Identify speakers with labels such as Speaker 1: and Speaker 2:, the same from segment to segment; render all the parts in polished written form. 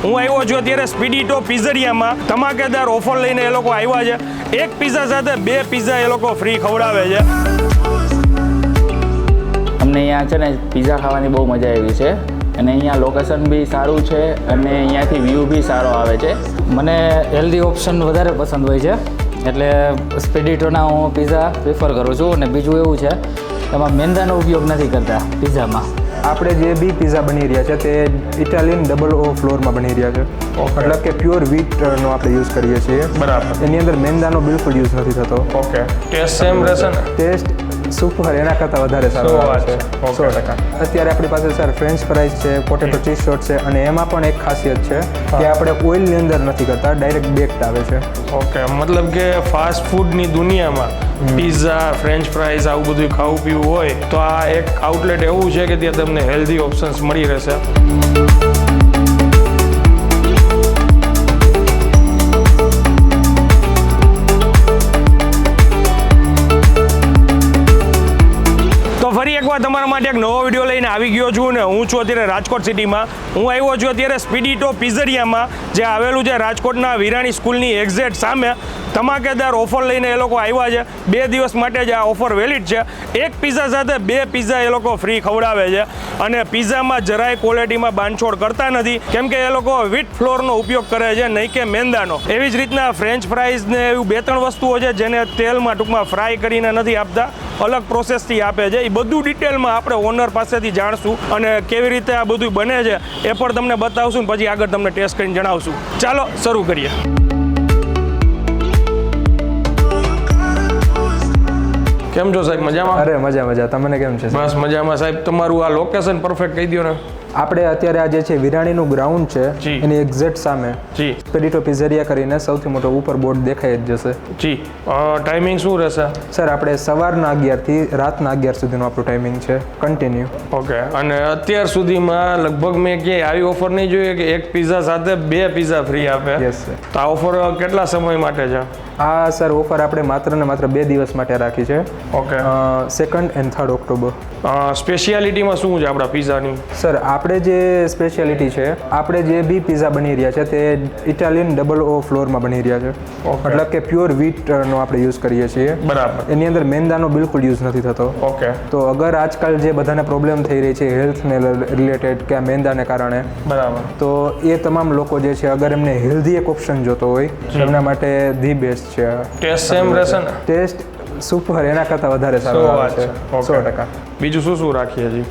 Speaker 1: હું આવ્યો છું અત્યારે સ્પીડીટો પિઝેરિયામાં ધમાકેદાર ઓફર લઈને એ લોકો આવ્યા છે. એક પિઝા સાથે 2 પિઝા એ લોકો ફ્રી ખવડાવે છે.
Speaker 2: અમને અહીંયા છે ને પિઝા ખાવાની બહુ મજા આવી છે અને અહીંયા લોકેશન બી સારું છે અને અહીંયાથી વ્યૂ બી સારો આવે છે.
Speaker 3: મને હેલ્ધી ઓપ્શન વધારે પસંદ હોય છે એટલે સ્પેડિટોના હું પિઝા પ્રિફર કરું છું. અને બીજું એવું છે એમાં મેંદાનો ઉપયોગ નથી કરતા પિઝામાં.
Speaker 4: આપણે જે બી પિઝા બની રહ્યા છે તે ઇટાલિયન ડબલ ઓ ફ્લોરમાં બની રહ્યા છે. મતલબ કે પ્યોર વીટનો આપણે યુઝ કરીએ છીએ.
Speaker 1: બરાબર.
Speaker 4: એની અંદર મેંદાનો બિલકુલ યુઝ નથી થતો.
Speaker 1: ઓકે. ટેસ્ટ સેમ રહેશે ને?
Speaker 4: ટેસ્ટ સુપર, એના કરતાં વધારે સારો આવે છે. 100%. અત્યારે આપણી પાસે સર ફ્રેન્ચ ફ્રાઈઝ છે, પોટેટો ચીઝ શોટ છે અને એમાં પણ એક ખાસિયત છે કે આપણે ઓઇલની અંદર નથી કરતા, ડાયરેક્ટ બેક્ડ આવે છે.
Speaker 1: ઓકે, મતલબ કે ફાસ્ટ ફૂડની દુનિયામાં પિઝા, ફ્રેન્ચ ફ્રાઈઝ આવું બધું ખાવું પીવું હોય તો આ એક આઉટલેટ એવું છે કે ત્યાં તમને હેલ્ધી ઓપ્શન્સ મળી રહેશે. ફરી એકવાર તમારા માટે એક નવો વિડીયો લઈને આવી ગયો છું ને હું છું અત્યારે રાજકોટ સિટીમાં. હું આવ્યો છું અત્યારે સ્પીડીટો પિઝેરિયામાં જે આવેલું છે રાજકોટના વિરાણી સ્કૂલની એક્ઝેક્ટ સામે. ધમાકેદાર ઓફર લઈને એ લોકો આવ્યા છે. 2 દિવસ માટે જ આ ઓફર વેલિડ છે. એક પિઝા સાથે 2 પિઝા એ લોકો ફ્રી ખવડાવે છે અને પિઝામાં જરાય ક્વોલિટીમાં બાંધછોડ કરતા નથી કેમ કે એ લોકો વ્હીટ ફ્લોરનો ઉપયોગ કરે છે, નહીં કે મેંદાનો. એવી જ રીતના ફ્રેન્ચ ફ્રાઈઝ ને એવું 2-3 વસ્તુઓ છે જેને તેલમાં ટૂંકમાં ફ્રાય કરીને નથી આપતા, અલગ પ્રોસેસથી આપે છે. એ બધું ડિટેલમાં આપણે ઓનર પાસેથી જાણશું અને કેવી રીતે આ બધું બને છે એ પણ તમને બતાવશું ને પછી આગળ તમને ટેસ્ટ કરીને જણાવશું. ચાલો શરૂ કરીએ. કેમ છો સાહેબ? મજામાં?
Speaker 4: અરે મજા. તમને કેમ છે?
Speaker 1: બસ મજામાં સાહેબ. તમારું આ લોકેશન પરફેક્ટ કહી દો ને.
Speaker 4: આપણે અત્યારે આ જે છે વિરાણીનું ગ્રાઉન્ડ છે એની એક્ઝેક્ટ સામે
Speaker 1: જી
Speaker 4: સ્પેડિટો પિઝેરિયા કરીને સૌથી મોટો ઉપર બોર્ડ દેખાઈ જ જશે.
Speaker 1: જી. ટાઈમિંગ શું રહેશે?
Speaker 4: સર આપણે સવારના 11 થી રાતના 11 સુધીનું આપણું ટાઈમિંગ છે કન્ટિન્યુ.
Speaker 1: ઓકે. અને અત્યાર સુધીમાં લગભગ મેં ક્યાંય આવી ઓફર નહીં જોઈએ કે એક પિઝા સાથે 2 પિઝા ફ્રી આપે.
Speaker 4: Yes sir.
Speaker 1: તો આ ઓફર કેટલા સમય માટે છે?
Speaker 4: આ સર ઓફર આપણે માત્ર ને માત્ર 2 દિવસ માટે રાખી છે.
Speaker 1: Okay.
Speaker 4: 2nd and 3rd October.
Speaker 1: સ્પેશિયાલિટીમાં શું છે આપણા પિઝાની?
Speaker 4: સર આપણે જે સ્પેશિયાલિટી છે, આપણે જે બી પિઝા બની રહ્યા છે તે ઇટાલિયન ડબલ ઓ ફ્લોરમાં બની રહ્યા છે. મતલબ કે પ્યોર વીટનો આપણે યુઝ કરીએ છીએ.
Speaker 1: બરાબર.
Speaker 4: એની અંદર મેંદાનો બિલકુલ યુઝ નથી થતો.
Speaker 1: ઓકે.
Speaker 4: તો અગર આજકાલ જે બધાને પ્રોબ્લેમ થઈ રહી છે હેલ્થને રિલેટેડ કે આ મેંદાને કારણે,
Speaker 1: બરાબર,
Speaker 4: તો એ તમામ લોકો જે છે અગર એમને હેલ્ધી એક ઓપ્શન જોતો હોય એમના માટે ધી બેસ્ટ છે.
Speaker 1: ટેસ્ટ સેમ રહેશે ને?
Speaker 4: ટેસ્ટ સુપર, એના કરતાં વધારે સારો આવે છે. 100%.
Speaker 1: બીજું શું રાખીએ છીએ?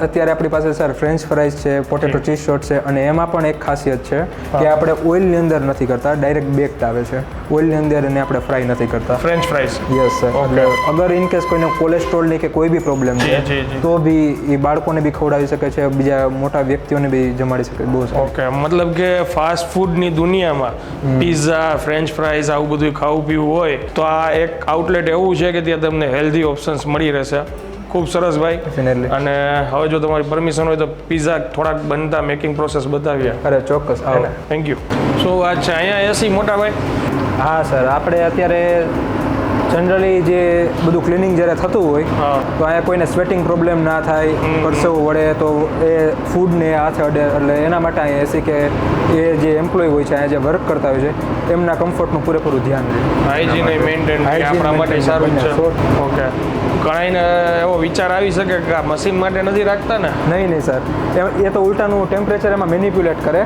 Speaker 4: અત્યારે આપણી પાસે સર ફ્રેન્ચ ફ્રાઈઝ છે, પોટેટો ચીઝ શોટ છે અને એમાં પણ એક ખાસિયત છે કે આપણે ઓઇલની અંદર નથી કરતા, ડાયરેક્ટ બેક્ડ આવે છે. ઓઇલની અંદર એને આપણે ફ્રાય નથી કરતા.
Speaker 1: French fries?
Speaker 4: Yes sir. એટલે અગર ઇન કેસ કોઈને કોલેસ્ટ્રોલની કે કોઈ બી પ્રોબ્લેમ છે તો બી એ બાળકોને બી ખવડાવી શકે છે, બીજા મોટા વ્યક્તિઓને બી જમાડી શકે. બહુ સારું.
Speaker 1: ઓકે. મતલબ કે ફાસ્ટ ફૂડની દુનિયામાં પિઝા, ફ્રેન્ચ ફ્રાઈઝ આવું બધું ખાવું પીવું હોય તો આ એક આઉટલેટ એવું છે કે ત્યાં તમને હેલ્ધી ઓપ્શન્સ મળી રહેશે. ખૂબ સરસ ભાઈ.
Speaker 4: ડેફિનેટલી.
Speaker 1: અને હવે જો તમારી પરમિશન હોય તો પિઝા થોડાક બનતા મેકિંગ પ્રોસેસ બતાવીએ.
Speaker 4: અરે ચોક્કસ. આવો.
Speaker 1: Thank you. શું વાત છે અહીંયા એસી મોટા ભાઈ?
Speaker 4: હા સર, આપણે અત્યારે જનરલી જે બધું ક્લિનિંગ જ્યારે થતું હોય તો અહીંયા કોઈને સ્વેટિંગ પ્રોબ્લેમ ના થાય, પરસેવો વળે તો એ ફૂડને હાથે અડે, એટલે એના માટે અહીંયા એસી કે એ જે એમ્પ્લોય હોય છે અહીંયા જે વર્ક કરતા હોય છે એમના કમ્ફર્ટનું પૂરેપૂરું ધ્યાન રહે.
Speaker 1: હાઇજીન મેન્ટેન આપણા માટે સારું છે. ઓકે. ઘણાને એવો વિચાર આવી શકે કે આ મશીન માટે નથી રાખતા ને?
Speaker 4: નહીં સર, એ તો ઉલટાનું ટેમ્પરેચર એમાં મેનિપ્યુલેટ કરે.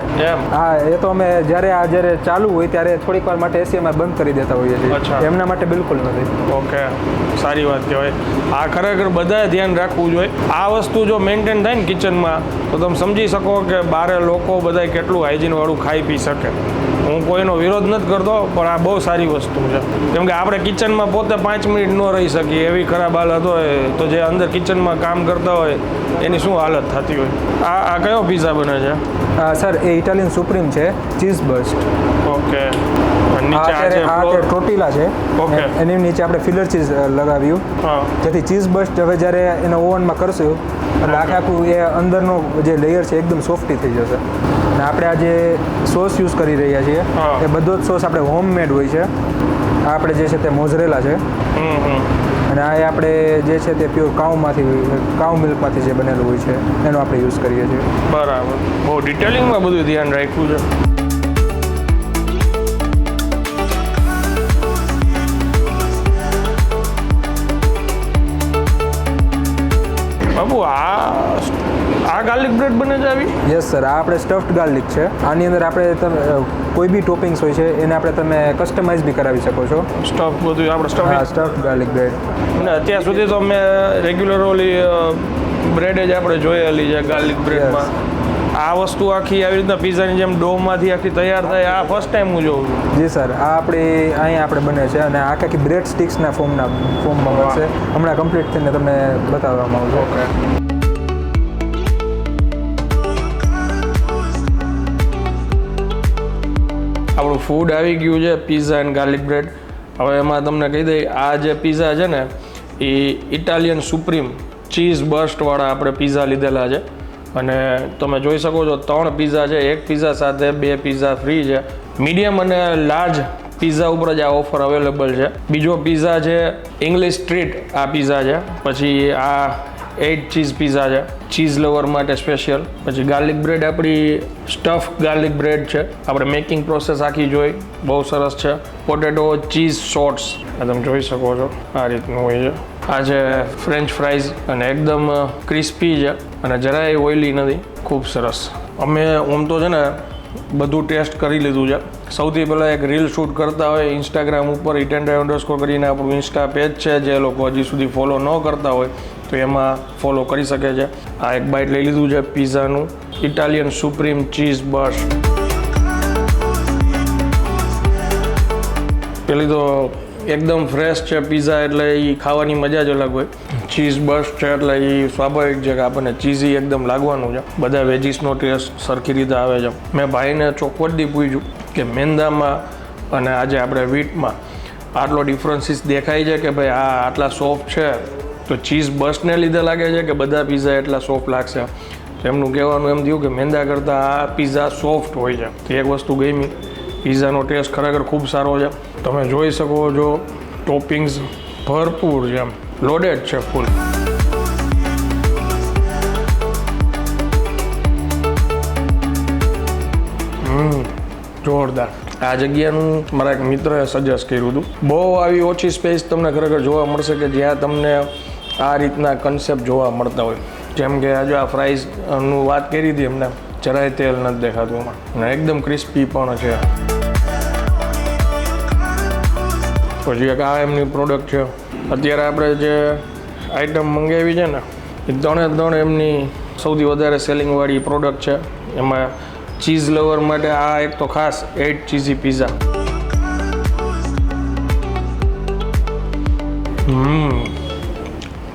Speaker 4: હા, એ તો અમે જ્યારે ચાલુ હોય ત્યારે થોડીક વાર માટે એસી અમે બંધ કરી દેતા હોઈએ છીએ. એમના માટે બિલકુલ નથી.
Speaker 1: ઓકે, સારી વાત કહેવાય. આ ખરેખર બધાએ ધ્યાન રાખવું જોઈએ. આ વસ્તુ જો મેન્ટેન થાય ને કિચનમાં તો તમે સમજી શકો કે બારે લોકો બધા કેટલું હાઇજીનવાળું ખાઈ પી શકે. હું કોઈનો વિરોધ નથી કરતો પણ આ બહુ સારી વસ્તુ છે કેમ કે આપણે કિચનમાં પોતે 5 મિનિટ ન રહી શકીએ એવી ખરાબ હાલત હોય તો જે અંદર કિચનમાં કામ કરતા હોય એની શું હાલત થતી હોય. આ કયો પિઝા બને છે?
Speaker 4: સર એ ઇટાલિયન સુપ્રીમ છે, ચીઝ બર્સ્ટ.
Speaker 1: ઓકે.
Speaker 4: ટોટીલા છે.
Speaker 1: ઓકે.
Speaker 4: એની નીચે આપણે ફિલર ચીઝ લગાવ્યું જેથી ચીઝ બર્સ્ટ હવે જ્યારે એને ઓવનમાં કરશું એટલે આખું એ અંદરનો જે લેયર છે એકદમ સોફ્ટી થઈ જશે. અને આપણે આ જે સોસ યુઝ કરી રહ્યા છીએ એ બધો જ સોસ આપણે હોમમેડ હોય છે. આપણે જે છે તે મોઝરેલા છે અને આ આપણે જે છે તે પ્યોર કાઉ મિલ્કમાંથી જે બનેલું હોય છે એનો આપણે યુઝ કરીએ છીએ.
Speaker 1: બરાબર, બહુ બહુ ડિટેલિંગમાં બધું ધ્યાન રાખ્યું છે. બાબુ આ ગાર્લિક બ્રેડ બને છે આવી?
Speaker 4: યસ સર, આ આપણે સ્ટફ્ડ ગાર્લિક છે. આની અંદર આપણે તમે કોઈ બી ટોપિંગ્સ હોય છે એને આપણે તમે કસ્ટમાઇઝ બી કરાવી શકો છો.
Speaker 1: સ્ટફ બધું આપણે
Speaker 4: સ્ટફ્ડ ગાર્લિક બ્રેડ.
Speaker 1: અને અત્યાર સુધી તો મેં રેગ્યુલર ઓલી બ્રેડ જ આપણે જોયેલી છે ગાર્લિક બ્રેડમાં. આ વસ્તુ આખી આવી રીતના પિઝાની જેમ ડોમાંથી આખી તૈયાર થાય આ ફર્સ્ટ ટાઈમ હું જોઉં છું.
Speaker 4: જી સર, આ અહીંયા આપણે બને છે અને આખી બ્રેડ સ્ટિક્સના ફોર્મમાં બનશે. હમણાં કમ્પ્લીટ થઈને તમને બતાવવામાં આવશે.
Speaker 1: ઓકે. આપણું ફૂડ આવી ગયું છે, પિઝા એન્ડ ગાર્લિક બ્રેડ. હવે એમાં તમને કહી દઈએ, આ જે પિઝા છે ને એ ઇટાલિયન સુપ્રીમ ચીઝ બર્સ્ટવાળા આપણે પિઝા લીધેલા છે. અને તમે જોઈ શકો છો 3 પિઝા છે. એક પિઝા સાથે 2 પિઝા ફ્રી છે. મીડિયમ અને લાર્જ પિઝા ઉપર જ આ ઓફર અવેલેબલ છે. બીજો પિઝા છે ઇંગ્લિશ સ્ટ્રીટ, આ પિઝા છે. પછી આ 8 ચીઝ પિઝા છે, ચીઝ લવર માટે સ્પેશિયલ. પછી ગાર્લિક બ્રેડ આપણી સ્ટફ ગાર્લિક બ્રેડ છે. આપણે મેકિંગ પ્રોસેસ આખી જોઈ, બહુ સરસ છે. પોટેટો ચીઝ શોર્ટ્સ આ તમે જોઈ શકો છો, આ રીતનું હોય છે. આ છે ફ્રેન્ચ ફ્રાઈઝ અને એકદમ ક્રિસ્પી છે અને જરાય ઓઇલી નથી, ખૂબ સરસ. અમે ઓમ તો છે ને બધું ટેસ્ટ કરી લીધું છે. સૌથી પહેલાં એક રીલ શૂટ કરતા હોય ઇન્સ્ટાગ્રામ ઉપર @__ કરીને આપણું ઇન્સ્ટા પેજ છે, જે લોકો હજી સુધી ફોલો ન કરતા હોય તો એમાં ફોલો કરી શકે છે. આ એક બાઇટ લઈ લીધું છે પિઝાનું, ઇટાલિયન સુપ્રીમ ચીઝ બર્સ્ટ. પેલી તો એકદમ ફ્રેશ છે પિઝા, એટલે એ ખાવાની મજા જ અલગ હોય. ચીઝ બર્સ્ટ છે એટલે એ સ્વાભાવિક છે કે આપણને ચીઝી એકદમ લાગવાનું છે. બધા વેજીસનો ટેસ્ટ સરખી રીતે આવે છે. મેં ભાઈને ચોખવટથી પૂછ્યું કે મેંદામાં અને આજે આપણે વીટમાં આટલો ડિફરન્સીસ દેખાય છે કે ભાઈ આ આટલા સોફ્ટ છે તો ચીઝ બર્સ્ટને લીધે લાગે છે કે બધા પિઝા એટલા સોફ્ટ લાગશે? તો એમનું કહેવાનું એમ થયું કે મેંદા કરતાં આ પિઝા સોફ્ટ હોય છે. તો એક વસ્તુ ગમી, પિઝાનો ટેસ્ટ ખરેખર ખૂબ સારો છે. તમે જોઈ શકો છો ટોપિંગ્સ ભરપૂર છે, એમ લોડેડ છે ફૂલ. જોરદાર. આ જગ્યાનું મારા એક મિત્રએ સજેસ્ટ કર્યું હતું. બહુ આવી ઓછી સ્પેસ તમને ખરેખર જોવા મળશે કે જ્યાં તમને આ રીતના કન્સેપ્ટ જોવા મળતા હોય. જેમ કે આજે આ ફ્રાઈઝનું વાત કરી હતી એમને, જરાય તેલ નથી દેખાતું એમાં અને એકદમ ક્રિસ્પી પણ છે. પછી એક આ એમની પ્રોડક્ટ છે. અત્યારે આપણે જે આઈટમ મંગાવી છે ને એ 3 એમની સૌથી વધારે સેલિંગવાળી પ્રોડક્ટ છે. એમાં ચીઝ લવર માટે આ એક તો ખાસ 8 ચીઝી પિઝા.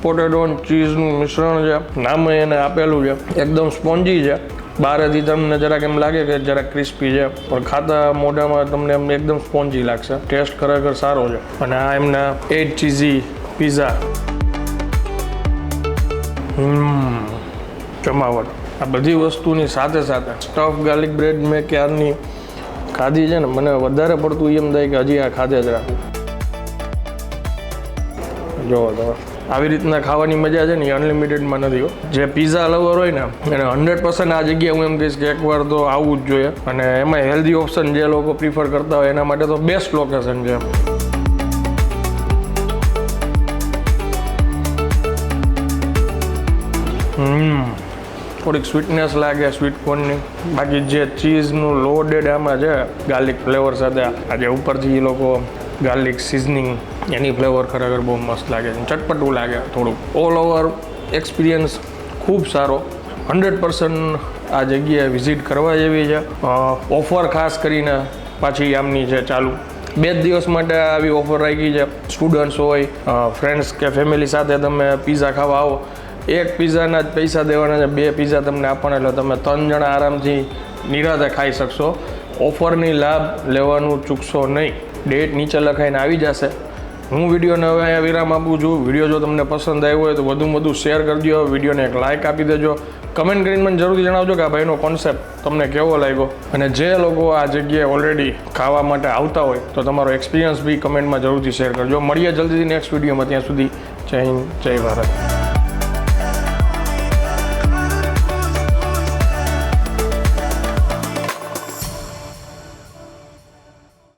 Speaker 1: પોટેટો અને ચીઝનું મિશ્રણ છે, નામે એને આપેલું છે. એકદમ સ્પોન્જી છે. બહારથી તમને જરાક એમ લાગે કે જરાક ક્રિસ્પી છે, પણ ખાતા મોઢામાં તમને એમ એકદમ સ્પોન્જી લાગશે. ટેસ્ટ ખરેખર સારો છે. અને આ એમના 8 ચીઝી પિઝા. જમાવટ. આ બધી વસ્તુની સાથે સાથે સ્ટફ ગાર્લિક બ્રેડ મેં ક્યારની ખાધી છે ને, મને વધારે પડતું એમ થાય કે હજી આ ખાધે જ રાખું. જોવો તમે આવી રીતના ખાવાની મજા છે ને એ અનલિમિટેડમાં નથી હો. જે પિઝા લવર હોય ને એને 100% આ જગ્યાએ હું એમ કહીશ કે એકવાર તો આવવું જ જોઈએ. અને એમાં હેલ્ધી ઓપ્શન જે લોકો પ્રિફર કરતા હોય એના માટે તો બેસ્ટ લોકેશન છે. થોડીક સ્વીટનેસ લાગે સ્વીટ કોર્નની. બાકી જે ચીઝનું લોડેડ આમાં છે ગાર્લિક ફ્લેવર સાથે, આજે ઉપરથી એ લોકો ગાર્લિક સિઝનિંગ એની ફ્લેવર ખરેખર બહુ મસ્ત લાગે છે. ચટપટું લાગે થોડુંક. ઓલ ઓવર એક્સપિરિયન્સ ખૂબ સારો. 100% આ જગ્યાએ વિઝિટ કરવા જેવી છે. ઓફર ખાસ કરીને પાછી આમની છે ચાલુ. 2 દિવસ માટે આવી ઓફર રાખી છે. સ્ટુડન્ટ્સ હોય, ફ્રેન્ડ્સ કે ફેમિલી સાથે તમે પિઝા ખાવા આવો, 1 પિઝાના જ પૈસા દેવાના છે, 2 પિઝા તમને આપવાના, એટલે તમે 3 જણા આરામથી નિરાતે ખાઈ શકશો. ઓફરની લાભ લેવાનું ચૂકશો નહીં. ડેટ નીચે લખાઈને આવી જશે. હું વિડીયોને હવે અહીંયા વિરામ આપું છું. વિડીયો જો તમને પસંદ આવ્યો હોય તો વધુમાં વધુ શેર કરી દો. વિડીયોને એક લાઇક આપી દેજો. કમેન્ટ કરીને મને જરૂરથી જણાવજો કે આ ભાઈનો કોન્સેપ્ટ તમને કેવો લાગ્યો. અને જે લોકો આ જગ્યાએ ઓલરેડી ખાવા માટે આવતા હોય તો તમારો એક્સપિરિયન્સ બી કમેન્ટમાં જરૂરથી શેર કરજો. મળીએ જલ્દીથી નેક્સ્ટ વિડીયોમાં. ત્યાં સુધી જય હિન્દ, જય ભારત.